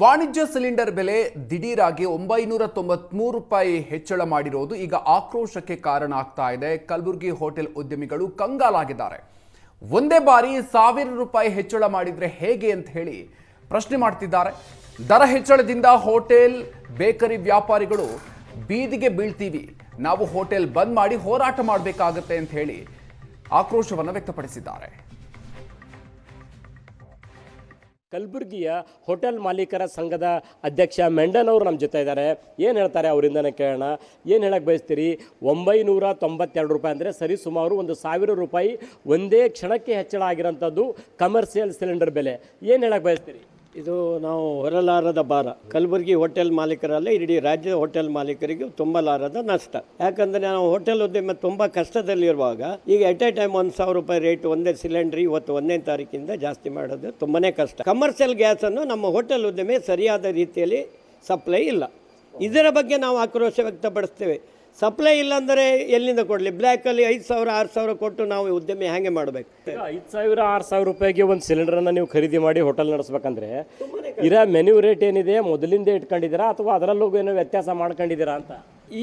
ವಾಣಿಜ್ಯ ಸಿಲಿಂಡರ್ ಬೆಲೆ ದಿಢೀರಾಗಿ 993 ರೂಪಾಯಿ ಹೆಚ್ಚಳ ಮಾಡಿರೋದು ಈಗ ಆಕ್ರೋಶಕ್ಕೆ ಕಾರಣ ಆಗ್ತಾ ಇದೆ. ಕಲಬುರಗಿ ಹೋಟೆಲ್ ಉದ್ಯಮಿಗಳು ಕಂಗಾಲಾಗಿದ್ದಾರೆ. ಒಂದೇ ಬಾರಿ 1000 ರೂಪಾಯಿ ಹೆಚ್ಚಳ ಮಾಡಿದ್ರೆ ಹೇಗೆ ಅಂತ ಹೇಳಿ ಪ್ರಶ್ನೆ ಮಾಡ್ತಿದ್ದಾರೆ. ದರ ಹೆಚ್ಚಳದಿಂದ ಹೋಟೆಲ್ ಬೇಕರಿ ವ್ಯಾಪಾರಿಗಳು ಬೀದಿಗೆ ಬೀಳ್ತೀವಿ, ನಾವು ಹೋಟೆಲ್ ಬಂದ್ ಮಾಡಿ ಹೋರಾಟ ಮಾಡಬೇಕಾಗುತ್ತೆ ಅಂತ ಹೇಳಿ ಆಕ್ರೋಶವನ್ನು ವ್ಯಕ್ತಪಡಿಸಿದ್ದಾರೆ. ಕಲಬುರಗಿಯ ಹೋಟೆಲ್ ಮಾಲೀಕರ ಸಂಘದ ಅಧ್ಯಕ್ಷ ಮೆಂಡನ್ ಅವರು ನಮ್ಮ ಜೊತೆ ಇದ್ದಾರೆ. ಏನು ಹೇಳ್ತಾರೆ ಅವರಿಂದನೇ ಕೇಳೋಣ. ಏನು ಹೇಳಕ್ಕೆ ಬಯಸ್ತೀರಿ? 992 ರೂಪಾಯಿ ಅಂದರೆ ಸರಿ ಸುಮಾರು 1000 ರೂಪಾಯಿ ಒಂದೇ ಕ್ಷಣಕ್ಕೆ ಹೆಚ್ಚಳ ಆಗಿರೋಂಥದ್ದು ಕಮರ್ಷಿಯಲ್ ಸಿಲಿಂಡರ್ ಬೆಲೆ. ಏನು ಹೇಳಕ್ಕೆ ಬಯಸ್ತೀರಿ? ಇದು ನಾವು ಹೊರಲಾರದ ಭಾರ. ಕಲಬುರಗಿ ಹೋಟೆಲ್ ಮಾಲೀಕರಲ್ಲ, ಇಡೀ ರಾಜ್ಯದ ಹೋಟೆಲ್ ಮಾಲೀಕರಿಗೆ ತುಂಬಲಾರದ ನಷ್ಟ. ಯಾಕಂದರೆ ನಾವು ಹೋಟೆಲ್ ಉದ್ಯಮ ತುಂಬ ಕಷ್ಟದಲ್ಲಿರುವಾಗ ಈಗ ಎಟ್ ಎ ಟೈಮ್ 1000 ರೂಪಾಯಿ ರೇಟ್ ಒಂದೇ ಸಿಲಿಂಡ್ರ್ ಇವತ್ತು 1ನೇ ತಾರೀಕಿಂದ ಜಾಸ್ತಿ ಮಾಡೋದು ತುಂಬಾ ಕಷ್ಟ. ಕಮರ್ಷಿಯಲ್ ಗ್ಯಾಸನ್ನು ನಮ್ಮ ಹೋಟೆಲ್ ಉದ್ಯಮ ಸರಿಯಾದ ರೀತಿಯಲ್ಲಿ ಸಪ್ಲೈ ಇಲ್ಲ. ಇದರ ಬಗ್ಗೆ ನಾವು ಆಕ್ರೋಶ ವ್ಯಕ್ತಪಡಿಸ್ತೇವೆ. ಸಪ್ಲೈ ಇಲ್ಲಾಂದರೆ ಎಲ್ಲಿಂದ ಕೊಡಲಿ? ಬ್ಲ್ಯಾಕಲ್ಲಿ 5000 6000 ಕೊಟ್ಟು ನಾವು ಉದ್ಯಮ ಹೇಗೆ ಮಾಡಬೇಕು? 5000 6000 ರೂಪಾಯಿಗೆ ಒಂದು ಸಿಲಿಂಡರನ್ನು ನೀವು ಖರೀದಿ ಮಾಡಿ ಹೋಟೆಲ್ ನಡೆಸ್ಬೇಕಂದ್ರೆ ಇರೋ ಮೆನ್ಯೂ ರೇಟ್ ಏನಿದೆ ಮೊದಲಿಂದ ಇಟ್ಕೊಂಡಿದ್ದೀರಾ ಅಥವಾ ಅದರಲ್ಲೂ ಏನೋ ವ್ಯತ್ಯಾಸ ಮಾಡ್ಕೊಂಡಿದ್ದೀರಾ ಅಂತ?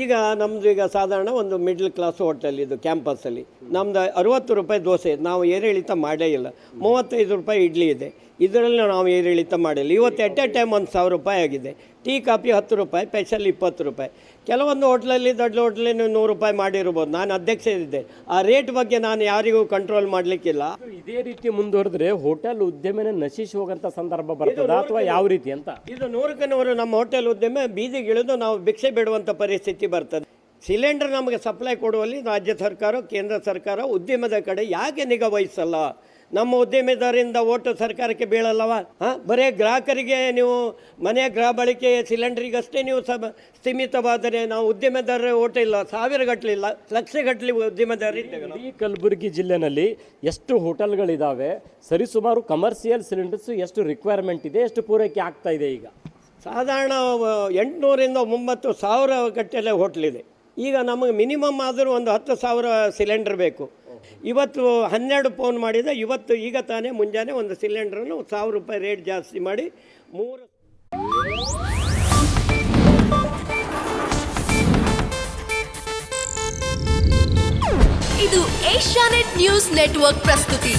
ಈಗ ನಮ್ಮದು ಈಗ ಸಾಧಾರಣ ಒಂದು ಮಿಡ್ಲ್ ಕ್ಲಾಸ್ ಹೋಟೆಲ್ ಇದು ಕ್ಯಾಂಪಸ್ಸಲ್ಲಿ. ನಮ್ಮದು 60 ರೂಪಾಯಿ ದೋಸೆ, ನಾವು ಏರಿಳಿತ ಮಾಡೇ ಇಲ್ಲ. 35 ರೂಪಾಯಿ ಇಡ್ಲಿ ಇದೆ, ಇದರಲ್ಲಿ ನಾವು ಏರಿಳಿತ ಮಾಡಿಲ್ಲ. ಇವತ್ತು ಎಟ್ ಎ ಟೈಮ್ 1000 ರೂಪಾಯಿ ಆಗಿದೆ. ಟೀ ಕಾಫಿ 10 ರೂಪಾಯಿ, ಸ್ಪೆಷಲ್ 20 ರೂಪಾಯಿ. ಕೆಲವೊಂದು ಹೋಟ್ಲಲ್ಲಿ ದೊಡ್ಡ ಹೋಟ್ಲಲ್ಲಿ 100 ರೂಪಾಯಿ ಮಾಡಿರ್ಬೋದು. ನಾನು ಅಧ್ಯಕ್ಷ ಇದ್ದೆ, ಆ ರೇಟ್ ಬಗ್ಗೆ ನಾನು ಯಾರಿಗೂ ಕಂಟ್ರೋಲ್ ಮಾಡಲಿಕ್ಕಿಲ್ಲ. ಇದೇ ರೀತಿ ಮುಂದುವರೆದ್ರೆ ಹೋಟೆಲ್ ಉದ್ಯಮನೇ ನಶಿಸಿ ಹೋಗೋಂಥ ಸಂದರ್ಭ ಬರ್ತದ ಅಥವಾ ಯಾವ ರೀತಿ ಅಂತ? ಇದು 100ಕ್ಕೆ 100 ನಮ್ಮ ಹೋಟೆಲ್ ಉದ್ಯಮ ಬೀದಿಗಿಳಿದು ನಾವು ಭಿಕ್ಷೆ ಬಿಡುವಂಥ ಪರಿಸ್ಥಿತಿ ಬರ್ತದೆ. ಸಿಲಿಂಡರ್ ನಮಗೆ ಸಪ್ಲೈ ಕೊಡುವಲ್ಲಿ ರಾಜ್ಯ ಸರ್ಕಾರ, ಕೇಂದ್ರ ಸರ್ಕಾರ ಉದ್ಯಮದ ಕಡೆ ಯಾಕೆ ನಿಗಾ ವಹಿಸಲ್ಲ? ನಮ್ಮ ಉದ್ಯಮದಾರರಿಂದ ಓಟು ಸರ್ಕಾರಕ್ಕೆ ಬೀಳಲ್ಲವ? ಬರೀ ಗ್ರಾಹಕರಿಗೆ ನೀವು ಮನೆಯ ಗೃಹ ಬಳಕೆ ಸಿಲಿಂಡ್ರಿಗಷ್ಟೇ ನೀವು ಸೀಮಿತವಾದರೆ ನಾವು ಉದ್ಯಮದಾರರ ಓಟ ಇಲ್ಲ, 1000 ಗಟ್ಟಲೆ ಇಲ್ಲ, ಲಕ್ಷಗಟ್ಟಲೆ ಉದ್ಯಮದಾರರಿದ್ದೇವೆ. ಈ ಕಲಬುರಗಿ ಜಿಲ್ಲೆನಲ್ಲಿ ಎಷ್ಟು ಹೋಟೆಲ್ಗಳಿದ್ದಾವೆ? ಸರಿಸುಮಾರು ಕಮರ್ಷಿಯಲ್ ಸಿಲಿಂಡರ್ಸ್ ಎಷ್ಟು ರಿಕ್ವೈರ್ಮೆಂಟ್ ಇದೆ, ಎಷ್ಟು ಪೂರೈಕೆ ಆಗ್ತಾ ಇದೆ? ಈಗ ಸಾಧಾರಣ 800ರಿಂದ 9000 ಗಟ್ಟಲೆ ಹೋಟ್ಲಿದೆ. ಈಗ ನಮಗೆ ಮಿನಿಮಮ್ ಆದರೂ ಒಂದು 10,000 ಸಿಲಿಂಡರ್ ಬೇಕು. ಇವತ್ತು 12 ಫೋನ್ ಮಾಡಿದೆ. ಇವತ್ತು ಈಗ ತಾನೇ ಮುಂಜಾನೆ ಒಂದು ಸಿಲಿಂಡ್ರನ್ನು 1000 ರೂಪಾಯಿ ರೇಟ್ ಜಾಸ್ತಿ ಮಾಡಿ 3. ಇದು ಏಷ್ಯಾನೆಟ್ ನ್ಯೂಸ್ ನೆಟ್ವರ್ಕ್ ಪ್ರಸ್ತುತಿ.